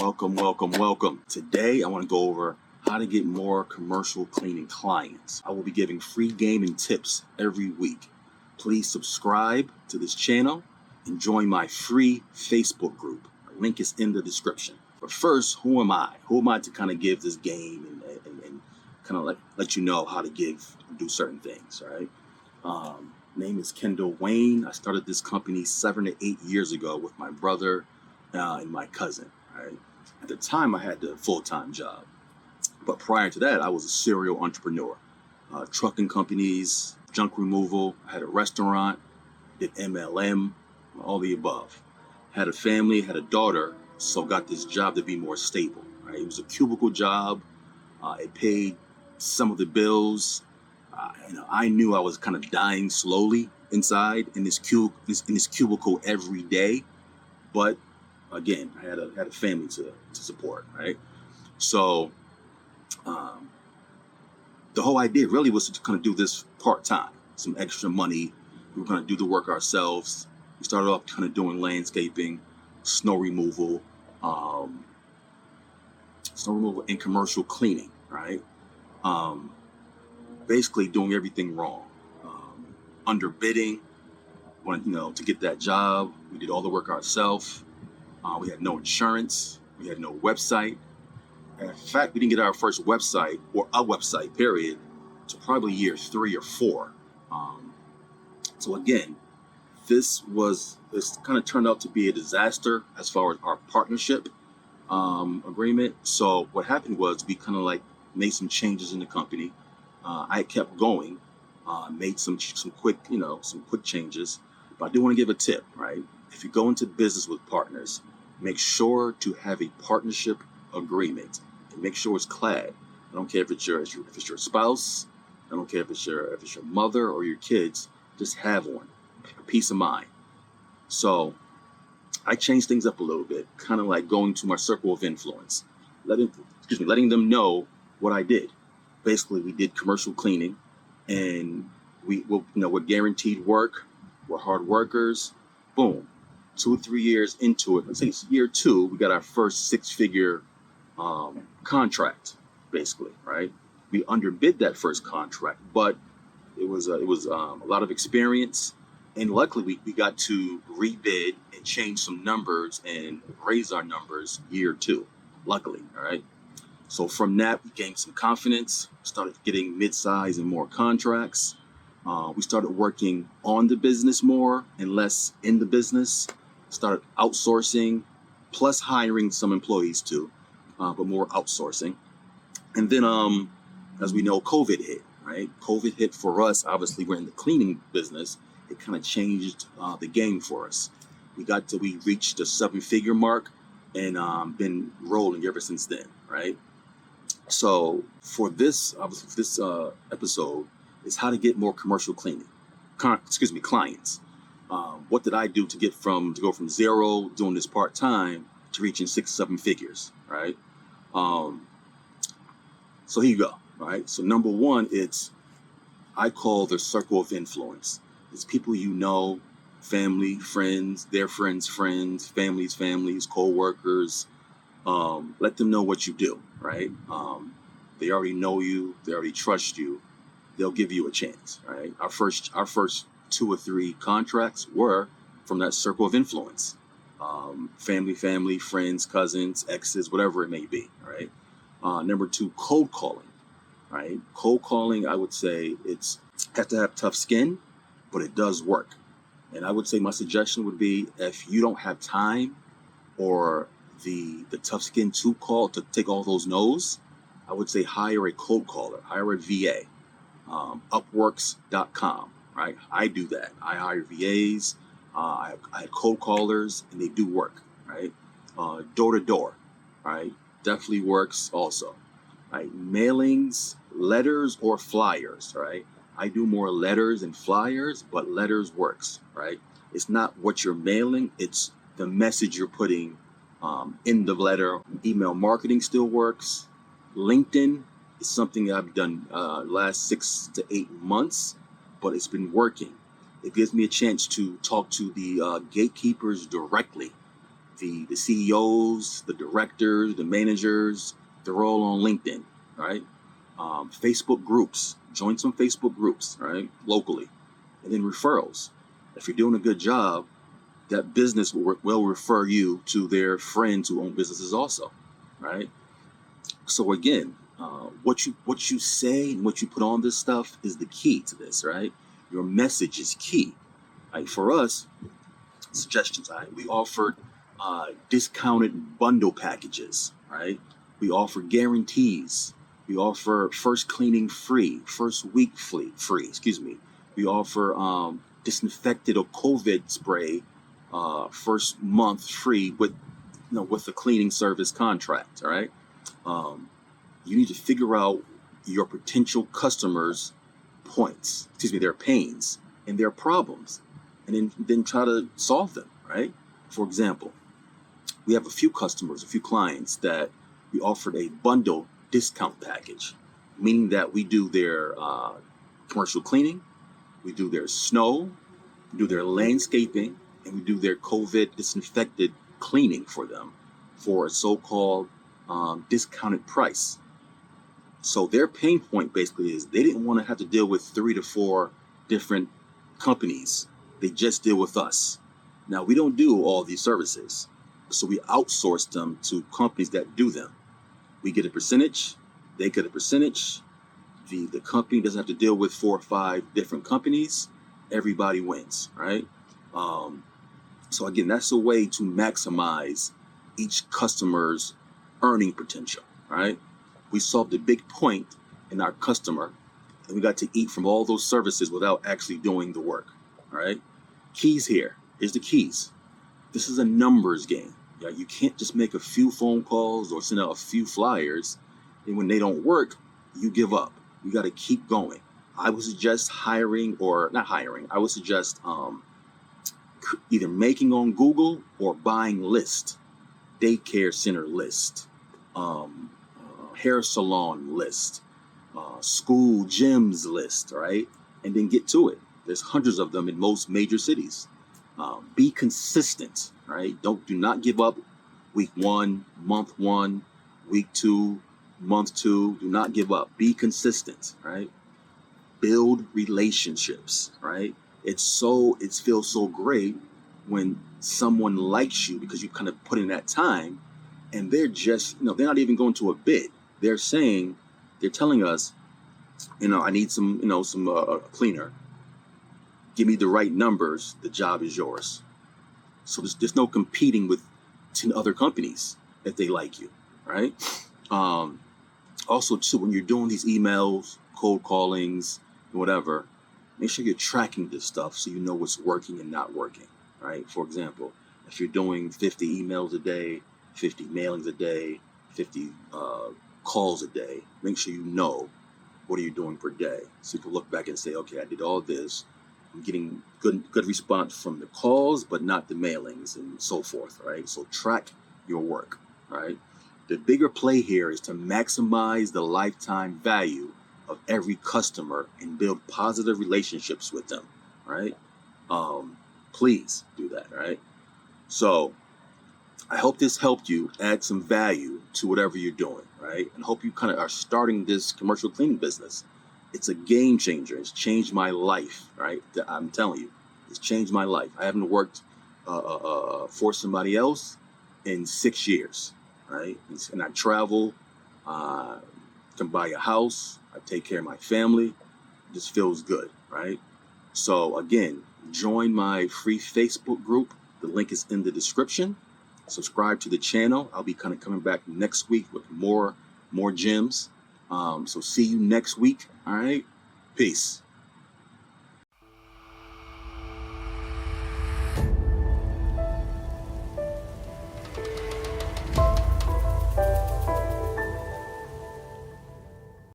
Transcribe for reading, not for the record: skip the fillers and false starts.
Welcome. Today, I want to go over how to get more commercial cleaning clients. I will be giving free game and tips every week. Please subscribe to this channel and join my free Facebook group. The link is in the description. But first, who am I? Who am I to kind of give this game and kind of let you know how to do certain things, right? Name is Kendall Wayne. I started this company 7 to 8 years ago with my brother and my cousin, right? At the time, I had the full-time job. But prior to that, I was a serial entrepreneur. Trucking companies, junk removal. I had a restaurant, did MLM, all the above. Had a family, had a daughter, so got this job to be more stable, right? It was a cubicle job. It paid some of the bills. I knew I was kind of dying slowly inside in this cubicle every day, but again, I had a family to support, right? So the whole idea really was to kind of do this part-time, some extra money. We were going to do the work ourselves. We started off kind of doing landscaping, snow removal and commercial cleaning, right? Basically doing everything wrong, underbidding, to get that job. We did all the work ourselves. We had no insurance. We had no website. And in fact, we didn't get our first website or a website, period, to probably year 3 or 4. So again, this kind of turned out to be a disaster as far as our partnership agreement. So what happened was we kind of made some changes in the company. I kept going, made some quick changes. But I do want to give a tip, right? If you go into business with partners, make sure to have a partnership agreement and make sure it's clad. I don't care if it's your spouse. I don't care if it's your mother or your kids. Just have one, peace of mind. So I changed things up a little bit, kind of like going to my circle of influence, letting them know what I did. Basically, we did commercial cleaning, and we're guaranteed work. We're hard workers. Boom. 2 or 3 years into it, let's say it's year 2, we got our first 6-figure contract, basically, right? We underbid that first contract, but it was a lot of experience, and luckily we got to rebid and change some numbers and raise our numbers year 2, luckily, all right? So from that, we gained some confidence, started getting mid-size and more contracts. We started working on the business more and less in the business. Started outsourcing, plus hiring some employees too, but more outsourcing. And then, as we know, COVID hit, right? COVID hit for us. Obviously, we're in the cleaning business. It kind of changed the game for us. We reached the 7-figure mark and been rolling ever since then, right? So for this episode is how to get more commercial cleaning, clients. What did I do to go from 0 doing this part time to reaching 6-7 figures, right? So here you go, right? So number 1, I call the circle of influence. It's people you know, family, friends, their friends, families, co-workers. Let them know what you do, right? They already know you. They already trust you. They'll give you a chance, right? Our first 2 or 3 contracts were from that circle of influence. Family, friends, cousins, exes, whatever it may be, right? Number 2, cold calling, right? Cold calling, I would say have to have tough skin, but it does work. And I would say my suggestion would be, if you don't have time or the tough skin to take all those no's, I would say hire a cold caller, hire a VA, upworks.com, right? I do that. I hire VAs, I had cold callers, and they do work, right? Door to door, right? Definitely works also, right? Mailings, letters, or flyers, right? I do more letters and flyers, but letters works, right? It's not what you're mailing, it's the message you're putting in the letter. Email marketing still works. LinkedIn is something I've done last 6 to 8 months, but it's been working. It gives me a chance to talk to the gatekeepers directly the CEOs, the directors, the managers, they're all on LinkedIn, right? Facebook groups, join some Facebook groups, right? Locally. And then referrals. If you're doing a good job, that business will refer you to their friends who own businesses also, right? So again, what you say and what you put on this stuff is the key to this, right? Your message is key. Right? For us, suggestions, right? We offered discounted bundle packages, right? We offer guarantees. We offer first cleaning free, first week free. We offer disinfected or COVID spray first month free with the cleaning service contract. All right. You need to figure out your potential customers' their pains and their problems, and then try to solve them. Right. For example, we have a few clients that we offered a bundle discount package, meaning that we do their commercial cleaning, we do their snow, we do their landscaping, and we do their COVID disinfected cleaning for them for a so-called discounted price. So their pain point basically is they didn't want to have to deal with 3 to 4 different companies. They just deal with us. Now, we don't do all these services, so we outsource them to companies that do them. We get a percentage, they get a percentage. The company doesn't have to deal with 4 or 5 different companies. Everybody wins, right? So again, that's a way to maximize each customer's earning potential, right? We solved a big point in our customer, and we got to eat from all those services without actually doing the work, right? Keys here. Here's the keys. This is a numbers game. Yeah, you can't just make a few phone calls or send out a few flyers, and when they don't work, you give up. You got to keep going. I would suggest I would suggest either making on Google or buying list, daycare center list, hair salon list, school gyms list, right? And then get to it. There's hundreds of them in most major cities. Be consistent, right? Do not give up week 1, month 1, week 2, month 2. Do not give up. Be consistent, right? Build relationships, right? It feels so great when someone likes you because you kind of put in that time, and they're just, they're not even going to a bid. They're telling us, I need some cleaner. Give me the right numbers. The job is yours. So there's no competing with 10 other companies if they like you, right? Also, too, when you're doing these emails, cold callings, whatever, make sure you're tracking this stuff so you know what's working and not working, right? For example, if you're doing 50 emails a day, 50 mailings a day, 50 calls a day, make sure you know what are you doing per day. So you can look back and say, okay, I did all this. I'm getting good response from the calls, but not the mailings and so forth, right? So track your work, right? The bigger play here is to maximize the lifetime value of every customer and build positive relationships with them, right? Please do that, right? So I hope this helped you add some value to whatever you're doing, right? And hope you kind of are starting this commercial cleaning business. It's a game changer. It's changed my life, right? I'm telling you, it's changed my life. I haven't worked for somebody else in 6 years, right? And I travel, can buy a house, I take care of my family. It just feels good, right? So again, join my free Facebook group. The link is in the description. Subscribe to the channel. I'll be kind of coming back next week with more gems. So see you next week. All right. Peace.